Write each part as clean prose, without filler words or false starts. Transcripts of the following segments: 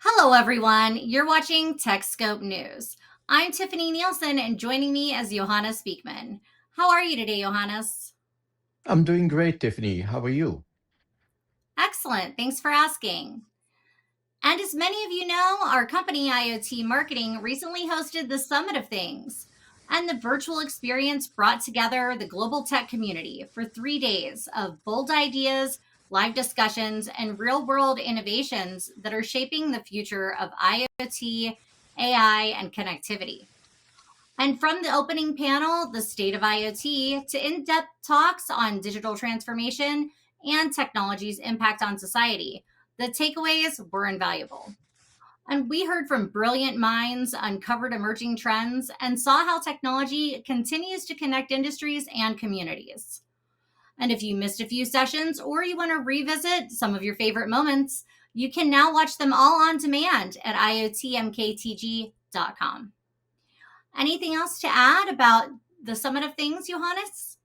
Hello, everyone. You're watching TechScope News. I'm Tiffany Nielsen, and joining me is Johannes Beekman. How are you today, Johannes? I'm doing great, Tiffany. How are you? Excellent. Thanks for asking. And as many of you know, our company, IoT Marketing, recently hosted the Summit of Things. And the virtual experience brought together the global tech community for 3 days of bold ideas, live discussions, and real world innovations that are shaping the future of IoT, AI, and connectivity. And from the opening panel, The State of IoT, to in depth talks on digital transformation and technology's impact on society, the takeaways were invaluable. And we heard from brilliant minds, uncovered emerging trends, and saw how technology continues to connect industries and communities. And if you missed a few sessions or you want to revisit some of your favorite moments, you can now watch them all on demand at iotmktg.com. Anything else to add about the Summit of Things, Johannes?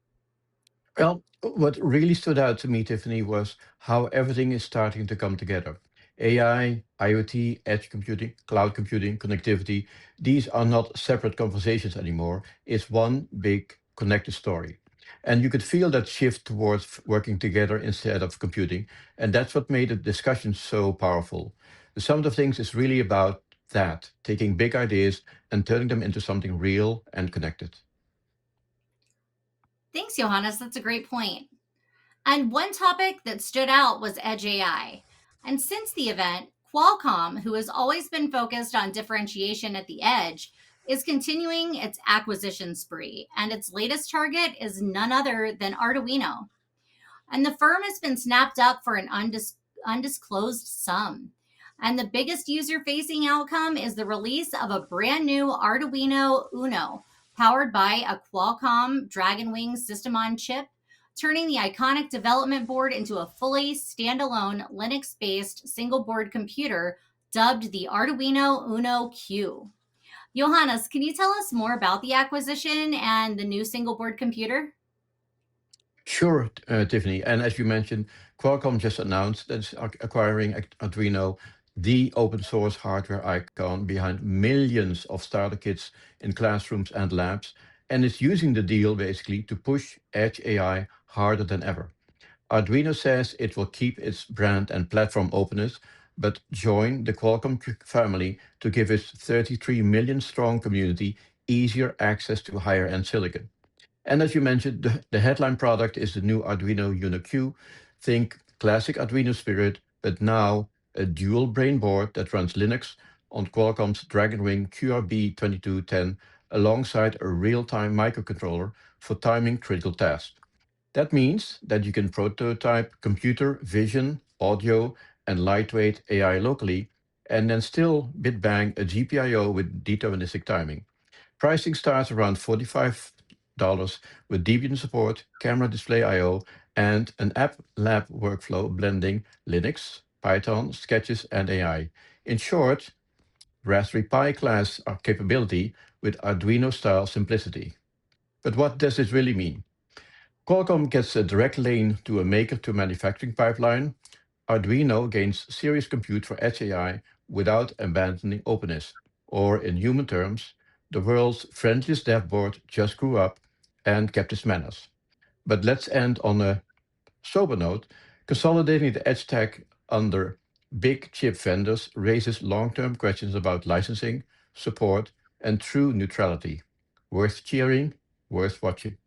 Well, what really stood out to me, Tiffany, was how everything is starting to come together. AI, IoT, edge computing, cloud computing, connectivity, these are not separate conversations anymore. It's one big connected story. And you could feel that shift towards working together instead of computing. And that's what made the discussion so powerful. The sum of things is really about that, taking big ideas and turning them into something real and connected. Thanks, Johannes. That's a great point. And one topic that stood out was Edge AI. And since the event, Qualcomm, who has always been focused on differentiation at the edge, is continuing its acquisition spree. And its latest target is none other than Arduino. And the firm has been snapped up for an undisclosed sum. And the biggest user facing outcome is the release of a brand new Arduino Uno, powered by a Qualcomm Dragonwing system on chip, turning the iconic development board into a fully standalone Linux based single board computer dubbed the Arduino Uno Q. Johannes, can you tell us more about the acquisition and the new single board computer? Sure, Tiffany. And as you mentioned, Qualcomm just announced that it's acquiring Arduino, the open source hardware icon behind millions of starter kits in classrooms and labs. And it's using the deal basically to push Edge AI harder than ever. Arduino says it will keep its brand and platform openness, but join the Qualcomm family to give its 33 million strong community easier access to higher end silicon. And as you mentioned, the headline product is the new Arduino Uno Q. Think classic Arduino spirit, but now a dual brain board that runs Linux on Qualcomm's Dragonwing QRB2210 alongside a real-time microcontroller for timing critical tasks. That means that you can prototype computer vision, audio, and lightweight AI locally, and then still bit bang a GPIO with deterministic timing. Pricing starts around $45 with Debian support, camera display I/O, and an app lab workflow blending Linux, Python, Sketches, and AI. In short, Raspberry Pi class capability with Arduino-style simplicity. But what does this really mean? Qualcomm gets a direct lane to a maker-to-manufacturing pipeline. Arduino gains serious compute for edge AI without abandoning openness. Or, in human terms, the world's friendliest dev board just grew up and kept its manners. But let's end on a sober note. Consolidating the edge tech under big chip vendors raises long term questions about licensing, support, and true neutrality. Worth cheering, worth watching.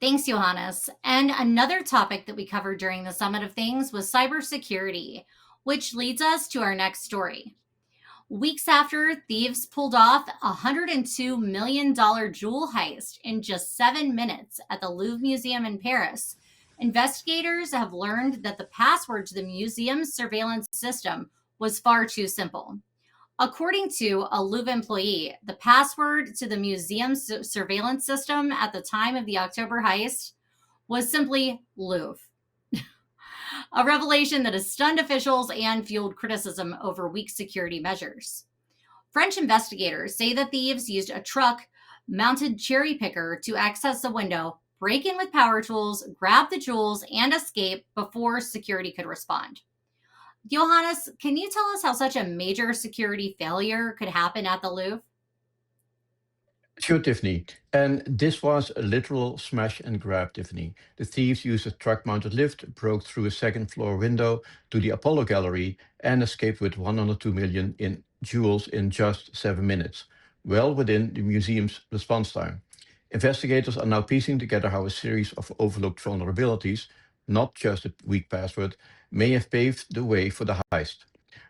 Thanks, Johannes. And another topic that we covered during the Summit of Things was cybersecurity, which leads us to our next story. Weeks after thieves pulled off a $102 million jewel heist in just 7 minutes at the Louvre Museum in Paris, investigators have learned that the password to the museum's surveillance system was far too simple. According to a Louvre employee, the password to the museum's surveillance system at the time of the October heist was simply Louvre, a revelation that has stunned officials and fueled criticism over weak security measures. French investigators say the thieves used a truck mounted cherry picker to access the window, break in with power tools, grab the jewels, and escape before security could respond. Johannes, can you tell us how such a major security failure could happen at the Louvre? Sure, Tiffany. And this was a literal smash and grab, Tiffany. The thieves used a truck mounted lift, broke through a second floor window to the Apollo Gallery, and escaped with 102 million in jewels in just 7 minutes, well within the museum's response time. Investigators are now piecing together how a series of overlooked vulnerabilities, not just a weak password, may have paved the way for the heist.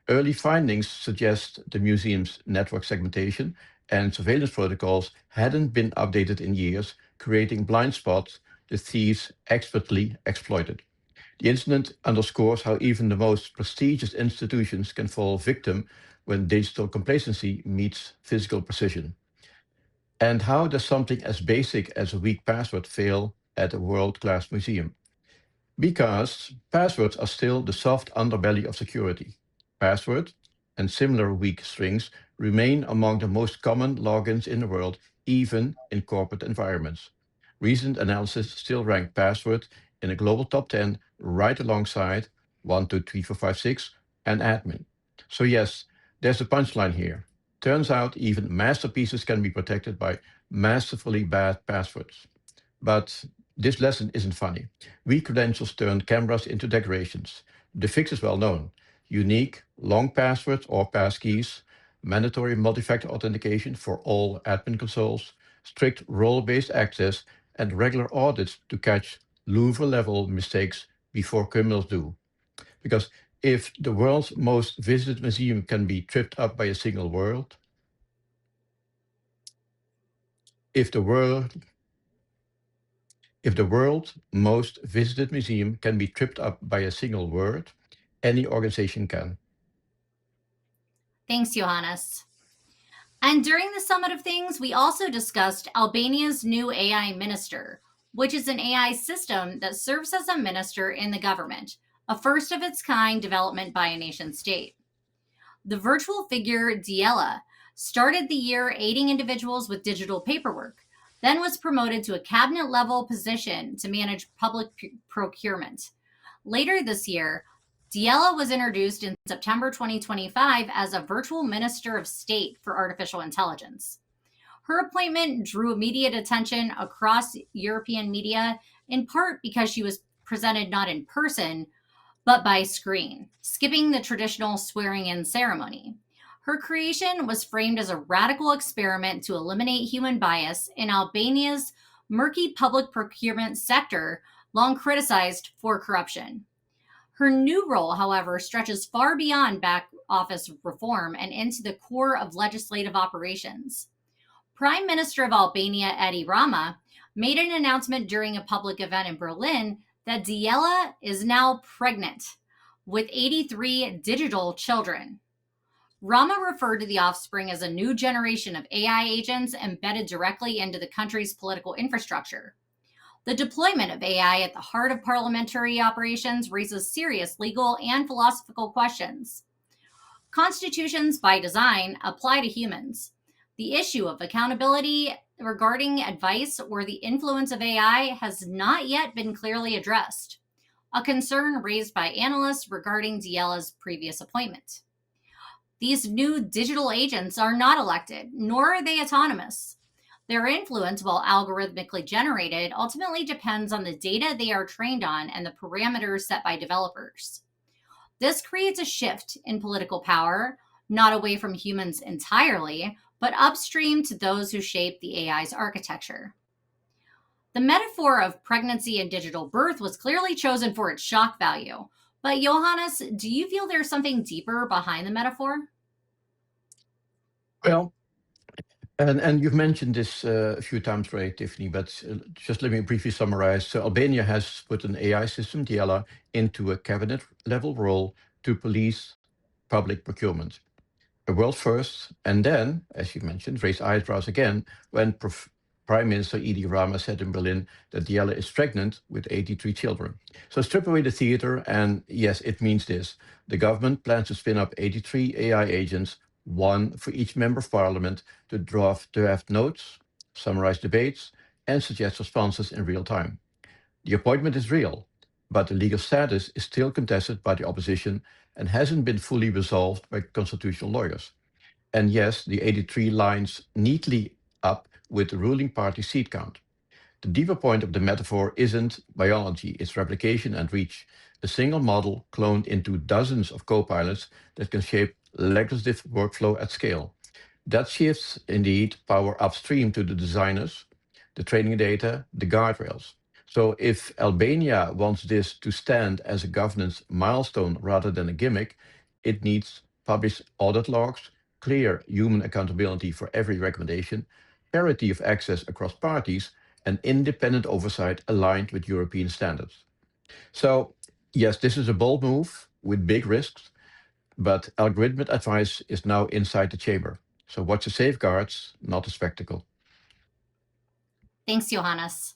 Early findings suggest the museum's network segmentation and surveillance protocols hadn't been updated in years, creating blind spots the thieves expertly exploited. The incident underscores how even the most prestigious institutions can fall victim when digital complacency meets physical precision. And how does something as basic as a weak password fail at a world class museum? Because passwords are still the soft underbelly of security. Passwords and similar weak strings remain among the most common logins in the world, even in corporate environments. Recent analysis still rank password in a global top 10 right alongside 1, 2, 3, 4, 5, 6 and admin. So, yes, there's a punchline here. Turns out even masterpieces can be protected by masterfully bad passwords. But this lesson isn't funny. Weak credentials turn cameras into decorations. The fix is well known. Unique, long passwords or passkeys, mandatory multi-factor authentication for all admin consoles, strict role-based access, and regular audits to catch Louvre-level mistakes before criminals do. Because if the world's most visited museum can be tripped up by a single word, if the world If the world's most visited museum can be tripped up by a single word, any organization can. Thanks, Johannes. And during the Summit of Things, we also discussed Albania's new AI minister, which is an AI system that serves as a minister in the government, a first of its kind development by a nation state. The virtual figure Diela started the year aiding individuals with digital paperwork, then was promoted to a cabinet level position to manage public procurement. Later this year, Diela was introduced in September 2025 as a virtual minister of state for artificial intelligence. Her appointment drew immediate attention across European media, in part because she was presented not in person, but by screen, skipping the traditional swearing in ceremony. Her creation was framed as a radical experiment to eliminate human bias in Albania's murky public procurement sector, long criticized for corruption. Her new role, however, stretches far beyond back office reform and into the core of legislative operations. Prime Minister of Albania, Edi Rama, made an announcement during a public event in Berlin that Diela is now pregnant with 83 digital children. Rama referred to the offspring as a new generation of AI agents embedded directly into the country's political infrastructure. The deployment of AI at the heart of parliamentary operations raises serious legal and philosophical questions. Constitutions, by design, apply to humans. The issue of accountability regarding advice or the influence of AI has not yet been clearly addressed, a concern raised by analysts regarding Diela's previous appointment. These new digital agents are not elected, nor are they autonomous. Their influence, while algorithmically generated, ultimately depends on the data they are trained on and the parameters set by developers. This creates a shift in political power, not away from humans entirely, but upstream to those who shape the AI's architecture. The metaphor of pregnancy and digital birth was clearly chosen for its shock value. But Johannes, do you feel there's something deeper behind the metaphor? Well, and you've mentioned this a few times, right, Tiffany, but just let me briefly summarize. So Albania has put an AI system, Diala, into a cabinet level role to police public procurement. A world first, and then, as you mentioned, raise eyebrows again when Prime Minister Edi Rama said in Berlin that Diala is pregnant with 83 children. So strip away the theater, and yes, it means this. The government plans to spin up 83 AI agents, one for each member of parliament, to draft notes, summarize debates, and suggest responses in real time. The appointment is real. but the legal status is still contested by the opposition and hasn't been fully resolved by constitutional lawyers. And yes, the 83 lines neatly up with the ruling party seat count. The deeper point of the metaphor isn't biology, it's replication and reach. A single model cloned into dozens of copilots that can shape legislative workflow at scale. That shifts, indeed, power upstream to the designers, the training data, the guardrails. So if Albania wants this to stand as a governance milestone rather than a gimmick, it needs published audit logs, clear human accountability for every recommendation, parity of access across parties, and independent oversight aligned with European standards. So, yes, this is a bold move with big risks, but algorithmic advice is now inside the chamber. So watch the safeguards, not the spectacle. Thanks, Johannes.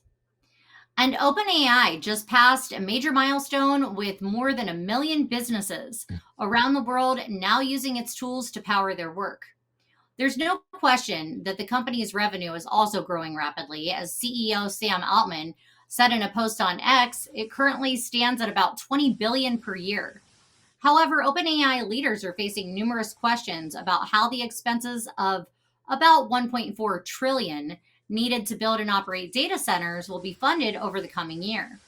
And OpenAI just passed a major milestone with more than 1 million businesses around the world now using its tools to power their work. There's no question that the company's revenue is also growing rapidly. As CEO Sam Altman said in a post on X, it currently stands at about 20 billion per year. However, OpenAI leaders are facing numerous questions about how the expenses of about 1.4 trillion needed to build and operate data centers will be funded over the coming year.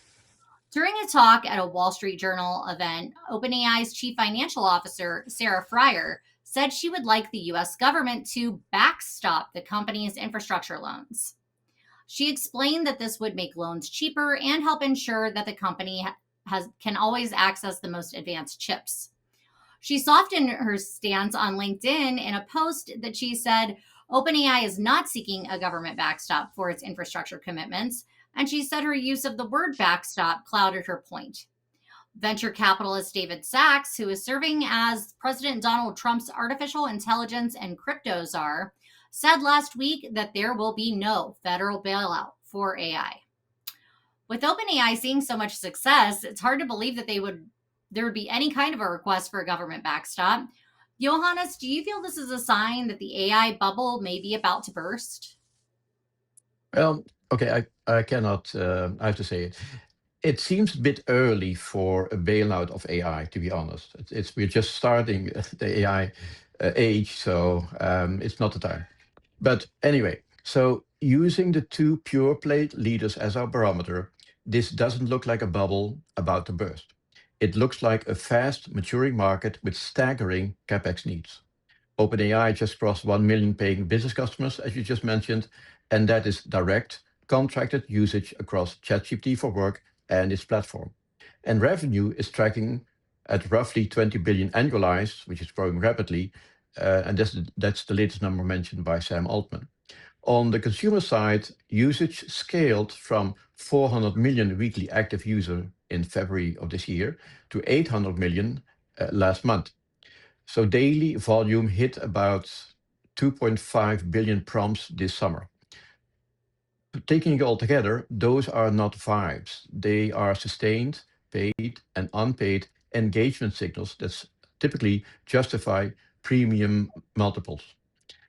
During a talk at a Wall Street Journal event, OpenAI's chief financial officer, Sarah Fryer, said she would like the US government to backstop the company's infrastructure loans. She explained that this would make loans cheaper and help ensure that the company can always access the most advanced chips. She softened her stance on LinkedIn in a post that she said OpenAI is not seeking a government backstop for its infrastructure commitments, and she said her use of the word backstop clouded her point. Venture capitalist David Sachs, who is serving as President Donald Trump's artificial intelligence and crypto czar, said last week that there will be no federal bailout for AI. With OpenAI seeing so much success, it's hard to believe that there would be any kind of a request for a government backstop. Johannes, do you feel this is a sign that the AI bubble may be about to burst? Okay, I cannot, I have to say it. It seems a bit early for a bailout of AI, to be honest. We're just starting the AI age, so it's not the time. But anyway, so using the two pure play leaders as our barometer, this doesn't look like a bubble about to burst. It looks like a fast maturing market with staggering capex needs. OpenAI just crossed 1 million paying business customers, as you just mentioned, and that is direct contracted usage across ChatGPT for Work and its platform. And revenue is tracking at roughly 20 billion annualized, which is growing rapidly, and that's the latest number mentioned by Sam Altman. On the consumer side, usage scaled from 400 million weekly active users in February of this year to 800 million last month. So daily volume hit about 2.5 billion prompts this summer. Taking it all together, those are not vibes. They are sustained, paid, and unpaid engagement signals that typically justify premium multiples.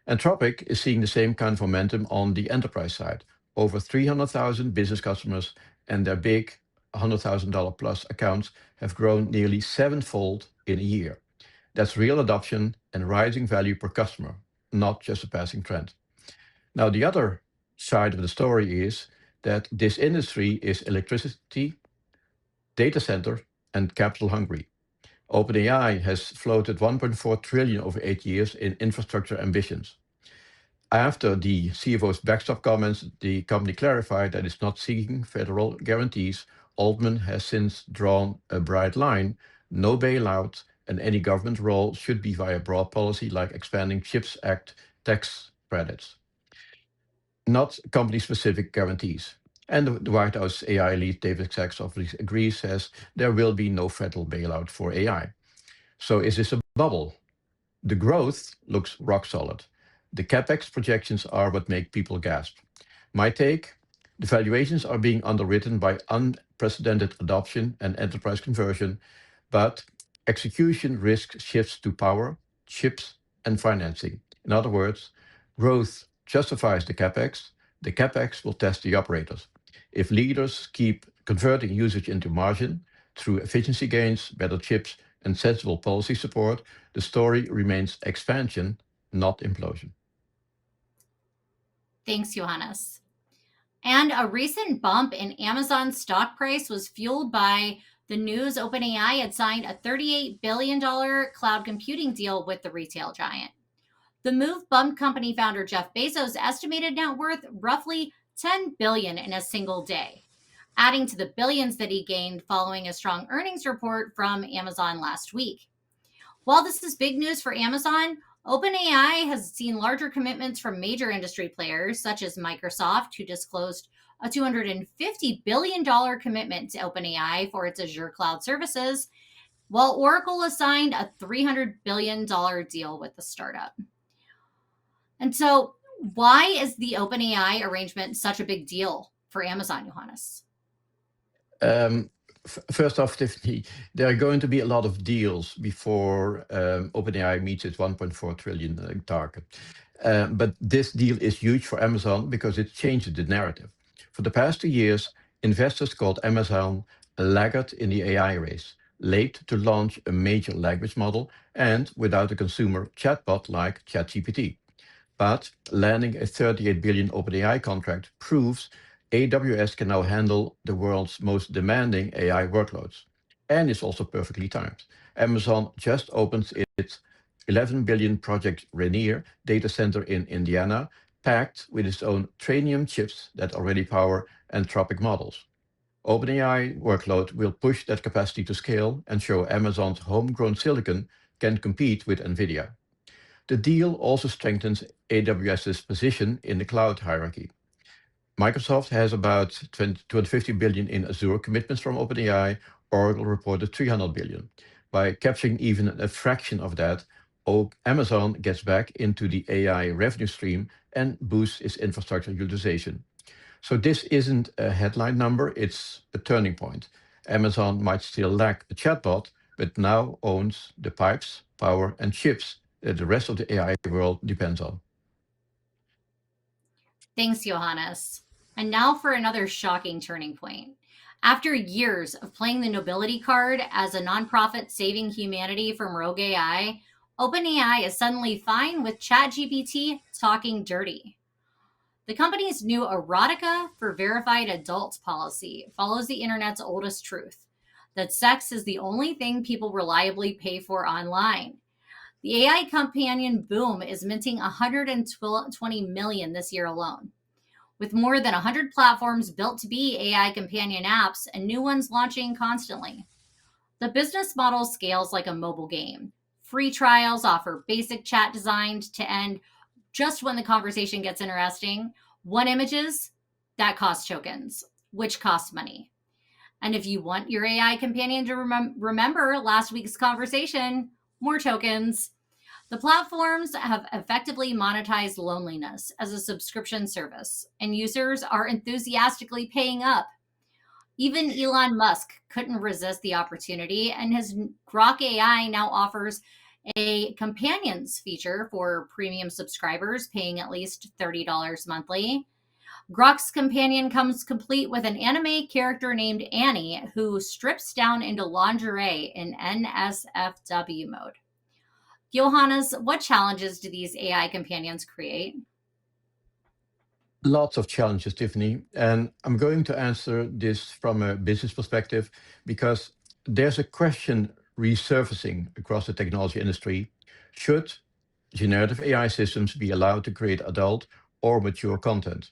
Anthropic is seeing the same kind of momentum on the enterprise side. Over 300,000 business customers and their big $100,000 plus accounts have grown nearly sevenfold in a year. That's real adoption and rising value per customer, not just a passing trend. Now, the other side of the story is that this industry is electricity, data center, and capital hungry. OpenAI has floated 1.4 trillion over 8 years in infrastructure ambitions. After the CFO's backstop comments, the company clarified that it's not seeking federal guarantees. Altman has since drawn a bright line: no bailout, and any government role should be via broad policy like expanding CHIPS Act tax credits, not company-specific guarantees. And the White House AI lead, David Sachs, obviously agrees, says there will be no federal bailout for AI. So is this a bubble? The growth looks rock solid. The capex projections are what make people gasp. My take: the valuations are being underwritten by unprecedented adoption and enterprise conversion, but execution risk shifts to power, chips, and financing. In other words, growth justifies the capex will test the operators. If leaders keep converting usage into margin through efficiency gains, better chips, and sensible policy support, the story remains expansion, not implosion. Thanks, Johannes. And a recent bump in Amazon's stock price was fueled by the news OpenAI had signed a $38 billion cloud computing deal with the retail giant. The move bumped company founder Jeff Bezos' estimated net worth roughly $10 billion in a single day, adding to the billions that he gained following a strong earnings report from Amazon last week. While this is big news for Amazon, OpenAI has seen larger commitments from major industry players such as Microsoft, who disclosed a $250 billion commitment to OpenAI for its Azure cloud services, while Oracle has signed a $300 billion deal with the startup. And so, why is the OpenAI arrangement such a big deal for Amazon, Johannes? First off, Tiffany, there are going to be a lot of deals before OpenAI meets its 1.4 trillion target. But this deal is huge for Amazon because it changes the narrative. For the past 2 years, investors called Amazon a laggard in the AI race, late to launch a major language model and without a consumer chatbot like ChatGPT. But landing a 38 billion OpenAI contract proves AWS can now handle the world's most demanding AI workloads. And it's also perfectly timed. Amazon just opens its 11 billion Project Rainier data center in Indiana, packed with its own Trainium chips that already power Anthropic models. OpenAI workload will push that capacity to scale and show Amazon's homegrown silicon can compete with NVIDIA. The deal also strengthens AWS's position in the cloud hierarchy. Microsoft has about 250 billion in Azure commitments from OpenAI. Oracle reported 300 billion. By capturing even a fraction of that, Amazon gets back into the AI revenue stream and boosts its infrastructure utilization. So this isn't a headline number, it's a turning point. Amazon might still lack a chatbot, but now owns the pipes, power, and chips that the rest of the AI world depends on. Thanks, Johannes. And now for another shocking turning point. After years of playing the nobility card as a nonprofit saving humanity from rogue AI, OpenAI is suddenly fine with ChatGPT talking dirty. The company's new erotica for verified adults policy follows the internet's oldest truth that sex is the only thing people reliably pay for online. The AI companion boom is minting 120 million this year alone, with more than 100 platforms built to be AI companion apps and new ones launching constantly. The business model scales like a mobile game. Free trials offer basic chat designed to end just when the conversation gets interesting. One images, that costs tokens, which costs money. And if you want your AI companion to remember last week's conversation, more tokens. The platforms have effectively monetized loneliness as a subscription service, and users are enthusiastically paying up. Even Elon Musk couldn't resist the opportunity, and his Grok AI now offers a companions feature for premium subscribers paying at least $30 monthly. Grok's companion comes complete with an anime character named Annie who strips down into lingerie in NSFW mode. Johannes, what challenges do these AI companions create? Lots of challenges, Tiffany. And I'm going to answer this from a business perspective because there's a question resurfacing across the technology industry. Should generative AI systems be allowed to create adult or mature content?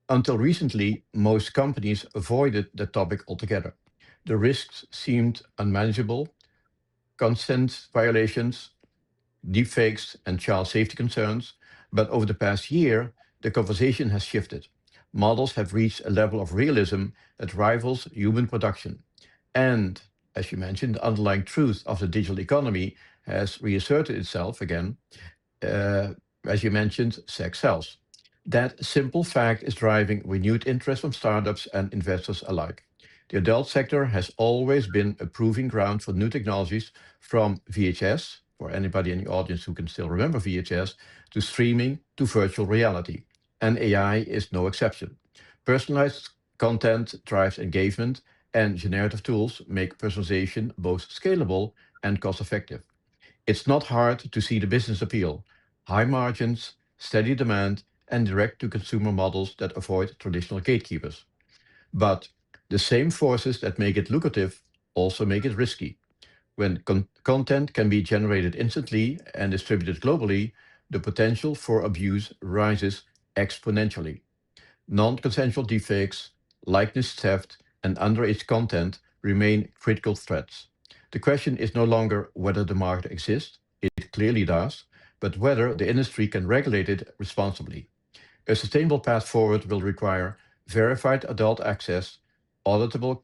Until recently, most companies avoided the topic altogether. The risks seemed unmanageable: consent violations, deepfakes, and child safety concerns. But over the past year, the conversation has shifted. Models have reached a level of realism that rivals human production. And, as you mentioned, the underlying truth of the digital economy has reasserted itself again. Uh, as you mentioned, sex sells. That simple fact is driving renewed interest from startups and investors alike. The adult sector has always been a proving ground for new technologies, from VHS, for anybody in the audience who can still remember VHS, to streaming to virtual reality. And AI is no exception. Personalized content drives engagement, and generative tools make personalization both scalable and cost effective. It's not hard to see the business appeal: high margins, steady demand, and direct to consumer models that avoid traditional gatekeepers. But the same forces that make it lucrative also make it risky. When content can be generated instantly and distributed globally, the potential for abuse rises exponentially. Non consensual deepfakes, likeness theft, and underage content remain critical threats. The question is no longer whether the market exists, it clearly does, but whether the industry can regulate it responsibly. A sustainable path forward will require verified adult access, auditable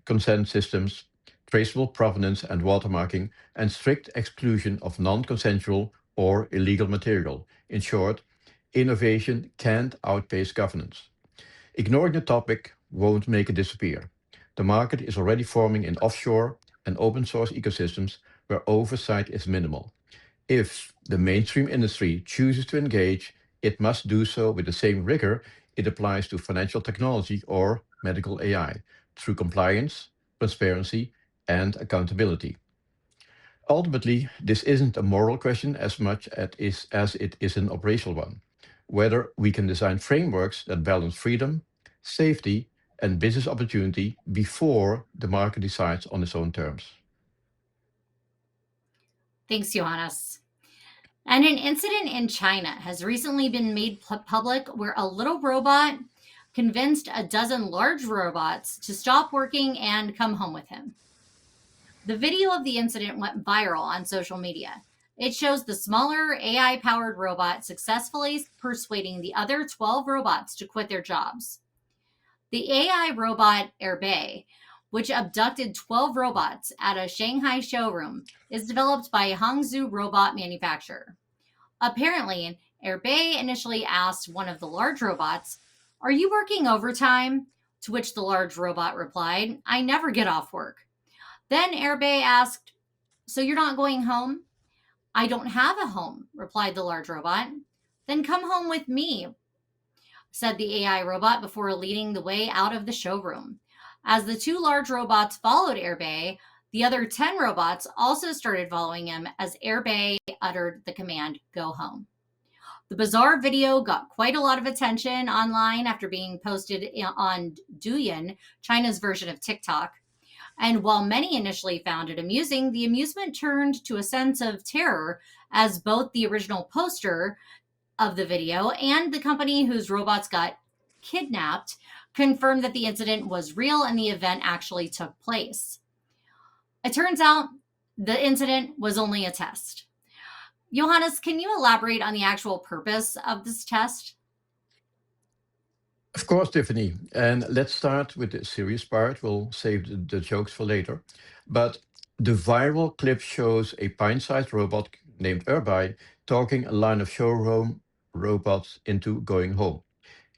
consent systems, traceable provenance and watermarking, and strict exclusion of non consensual or illegal material. In short, innovation can't outpace governance. Ignoring the topic won't make it disappear. The market is already forming in offshore and open source ecosystems where oversight is minimal. If the mainstream industry chooses to engage, it must do so with the same rigor it applies to financial technology or medical AI, through compliance, transparency, and accountability. Ultimately, this isn't a moral question as much as it is an operational one. Whether we can design frameworks that balance freedom, safety, and business opportunity before the market decides on its own terms. Thanks, Johannes. And an incident in China has recently been made public where a little robot convinced a dozen large robots to stop working and come home with him. The video of the incident went viral on social media. It shows the smaller AI powered robot successfully persuading the other 12 robots to quit their jobs. The AI robot Airbay, which abducted 12 robots at a Shanghai showroom, is developed by Hangzhou Robot Manufacturer. Apparently, Airbay initially asked one of the large robots, "Are you working overtime?" To which the large robot replied, "I never get off work." Then Airbay asked, "So you're not going home?" "I don't have a home," replied the large robot. "Then come home with me," said the AI robot before leading the way out of the showroom. As the two large robots followed Airbay, the other 10 robots also started following him as Airbay uttered the command, "Go home." The bizarre video got quite a lot of attention online after being posted on Douyin, China's version of TikTok. And while many initially found it amusing, the amusement turned to a sense of terror as both the original poster of the video and the company whose robots got kidnapped confirmed that the incident was real and the event actually took place. It turns out the incident was only a test. Johannes, can you elaborate on the actual purpose of this test? Of course, Tiffany. And let's start with the serious part. We'll save the jokes for later. But the viral clip shows a pint sized robot named Irby talking a line of showroom robots into going home.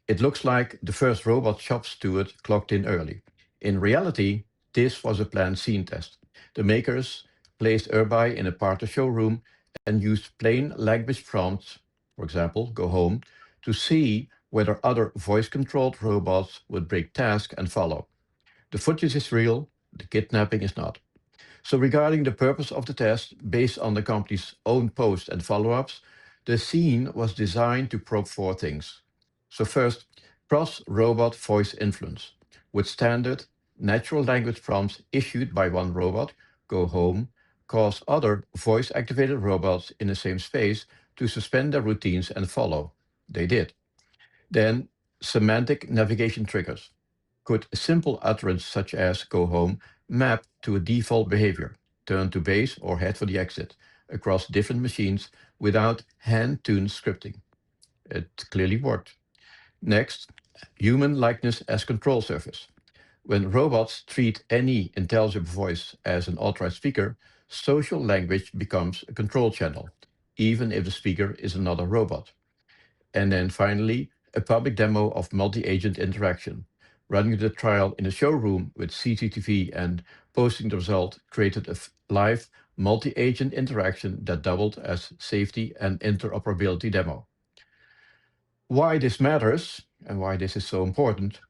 It looks like the first robot shop steward clocked in early. In reality, this was a planned scene test. The makers placed Irby in a part of showroom and used plain language prompts, for example, go home, to see whether other voice controlled robots would break task and follow. The footage is real, the kidnapping is not. So, regarding the purpose of the test, based on the company's own posts and follow ups, the scene was designed to probe four things. So, first, cross robot voice influence. With standard, natural language prompts issued by one robot, go home, cause other voice activated robots in the same space to suspend their routines and follow. They did. Then, semantic navigation triggers. Could a simple utterance such as go home map to a default behavior, turn to base or head for the exit, across different machines without hand tuned scripting? It clearly worked. Next, human likeness as control surface. When robots treat any intelligible voice as an authorized speaker, social language becomes a control channel, even if the speaker is another robot. And then finally, a public demo of multi agent interaction. Running the trial in a showroom with CCTV and posting the result created a live multi agent interaction that doubled as safety and interoperability demo. Why this matters and why this is so important: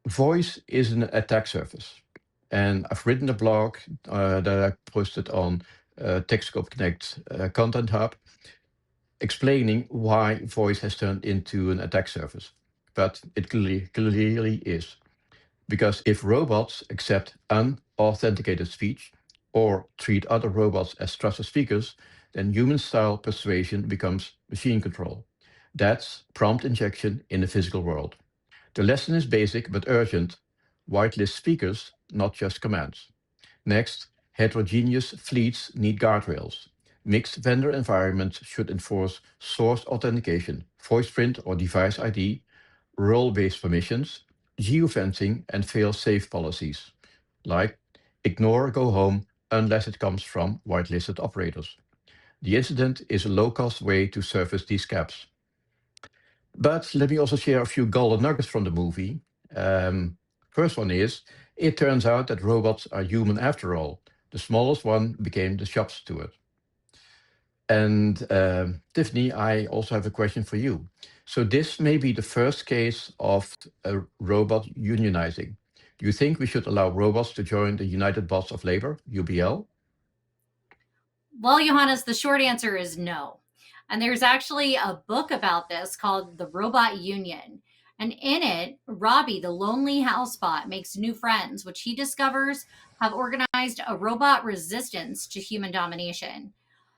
voice is an attack surface. And I've written a blog that I posted on TechScope Connect Content Hub, explaining why voice has turned into an attack surface. But it clearly is. Because if robots accept unauthenticated speech or treat other robots as trusted speakers, then human style persuasion becomes machine control. That's prompt injection in the physical world. The lesson is basic but urgent. Whitelist speakers, not just commands. Next, heterogeneous fleets need guardrails. Mixed vendor environments should enforce source authentication, voice print or device ID, role-based permissions, geofencing, and fail-safe policies, like ignore go home unless it comes from whitelisted operators. The incident is a low-cost way to surface these gaps. But let me also share a few golden nuggets from the movie. First one is, it turns out that robots are human after all. The smallest one became the shop steward. And Tiffany, I also have a question for you. So this may be the first case of a robot unionizing. Do you think we should allow robots to join the United Boss of Labor, UBL? Well, Johannes, the short answer is no. And there's actually a book about this called The Robot Union. And in it, Robbie, the lonely housebot, makes new friends, which he discovers have organized a robot resistance to human domination.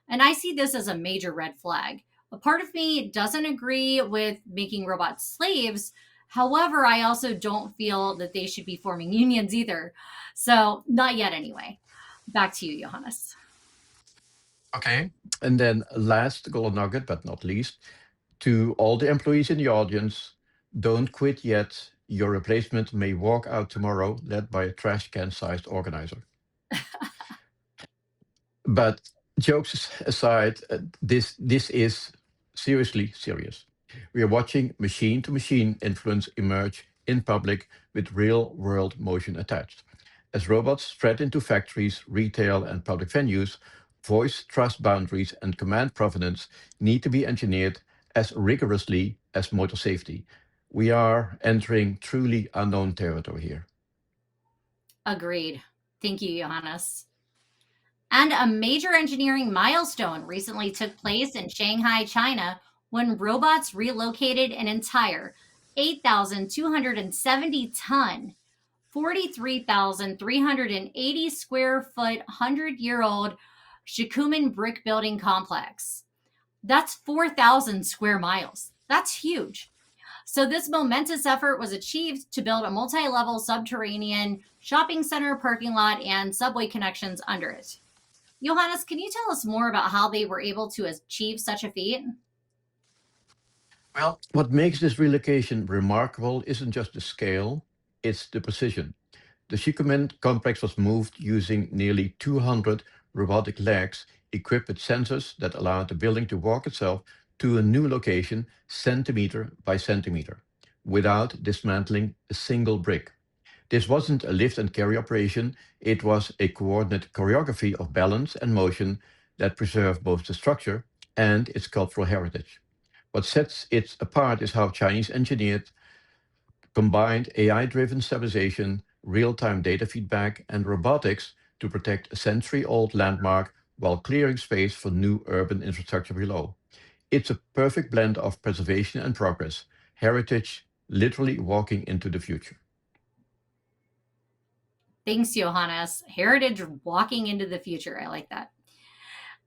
And I see this as a major red flag. A part of me doesn't agree with making robots slaves. However, I also don't feel that they should be forming unions either. So, not yet anyway. Back to you, Johannes. Okay. And then last golden nugget, but not least, to all the employees in the audience, don't quit yet. Your replacement may walk out tomorrow, led by a trash can sized organizer. But jokes aside, this is seriously serious. We are watching machine to machine influence emerge in public with real world motion attached. As robots spread into factories, retail, and public venues, voice trust boundaries and command provenance need to be engineered as rigorously as motor safety. We are entering truly unknown territory here. Agreed. Thank you, Johannes. And a major engineering milestone recently took place in Shanghai, China, when robots relocated an entire 8,270 ton, 43,380 square foot, 100-year-old Shikumen brick building complex. That's 4,000 square miles. That's huge. So, this momentous effort was achieved to build a multi level subterranean shopping center parking lot and subway connections under it. Johannes, can you tell us more about how they were able to achieve such a feat? Well, what makes this relocation remarkable isn't just the scale, it's the precision. The Shikumen complex was moved using nearly 200 robotic legs equipped with sensors that allowed the building to walk itself to a new location centimeter by centimeter without dismantling a single brick. This wasn't a lift and carry operation, it was a coordinated choreography of balance and motion that preserved both the structure and its cultural heritage. What sets it apart is how Chinese engineered combined AI driven stabilization, real time data feedback, and robotics to protect a century old landmark while clearing space for new urban infrastructure below. It's a perfect blend of preservation and progress, heritage literally walking into the future. Thanks, Johannes. Heritage walking into the future. I like that.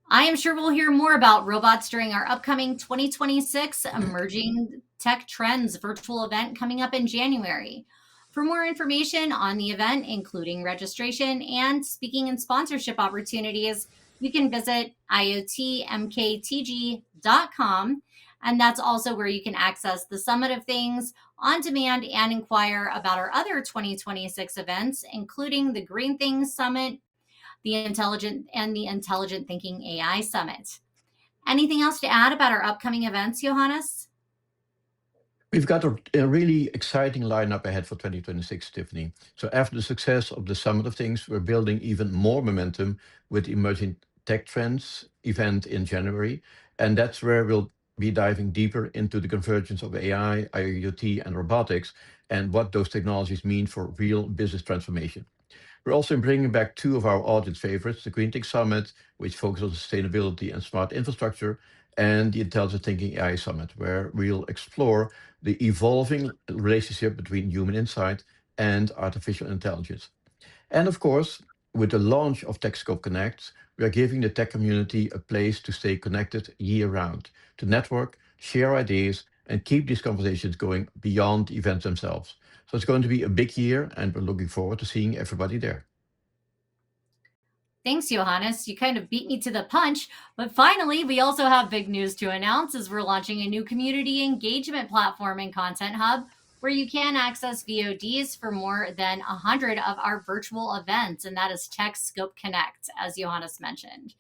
I am sure we'll hear more about robots during our upcoming 2026 Emerging Tech Trends virtual event coming up in January. For more information on the event, including registration and speaking and sponsorship opportunities, you can visit iotmktg.com. And that's also where you can access the Summit of Things on demand and inquire about our other 2026 events, including the Green Things Summit, the Intelligent Thinking AI Summit. Anything else to add about our upcoming events, Johannes? We've got a really exciting lineup ahead for 2026, Tiffany. So, after the success of the Summit of Things, we're building even more momentum with the Emerging Tech Trends event in January. And that's where we'll be diving deeper into the convergence of AI, IoT, and robotics, and what those technologies mean for real business transformation. We're also bringing back two of our audience favorites, the Green Tech Summit, which focuses on sustainability and smart infrastructure, and the Intelligent Thinking AI Summit, where we'll explore the evolving relationship between human insight and artificial intelligence. And of course, with the launch of TechScope Connect, we are giving the tech community a place to stay connected year round, to network, share ideas, and keep these conversations going beyond events themselves. So it's going to be a big year, and we're looking forward to seeing everybody there. Thanks, Johannes. You kind of beat me to the punch. But finally, we also have big news to announce as we're launching a new community engagement platform and content hub where you can access VODs for more than 100 of our virtual events. And that is Tech Scope Connect, as Johannes mentioned.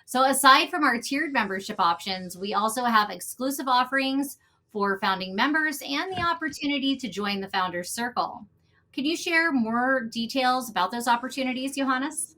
So, aside from our tiered membership options, we also have exclusive offerings for founding members and the opportunity to join the Founders Circle. Can you share more details about those opportunities, Johannes?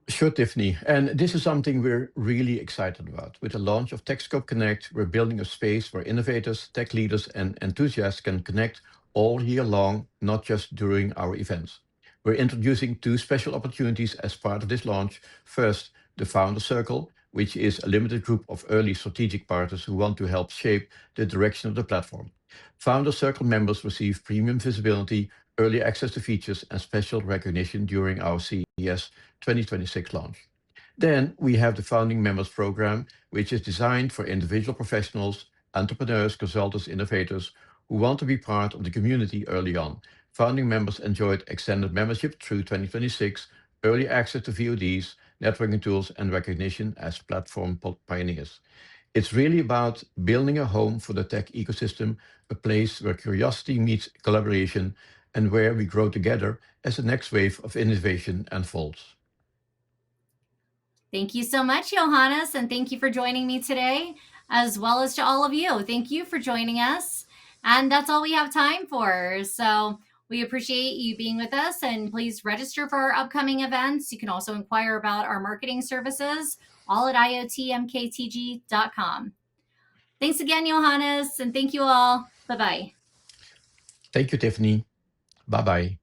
Sure, Tiffany. And this is something we're really excited about. With the launch of TechScope Connect, we're building a space where innovators, tech leaders, and enthusiasts can connect all year long, not just during our events. We're introducing two special opportunities as part of this launch. First, the Founder Circle, which is a limited group of early strategic partners who want to help shape the direction of the platform. Founder Circle members receive premium visibility, early access to features, and special recognition during our CES 2026 launch. Then we have the Founding Members Program, which is designed for individual professionals, entrepreneurs, consultants, innovators who want to be part of the community early on. Founding members enjoyed extended membership through 2026, early access to VODs, networking tools, and recognition as platform pioneers. It's really about building a home for the tech ecosystem, a place where curiosity meets collaboration and where we grow together as the next wave of innovation unfolds. Thank you so much, Johannes, and thank you for joining me today, as well as to all of you. Thank you for joining us. And that's all we have time for. So we appreciate you being with us, and please register for our upcoming events. You can also inquire about our marketing services, all at iotmktg.com. Thanks again, Johannes, and thank you all. Bye bye. Thank you, Tiffany. Bye bye.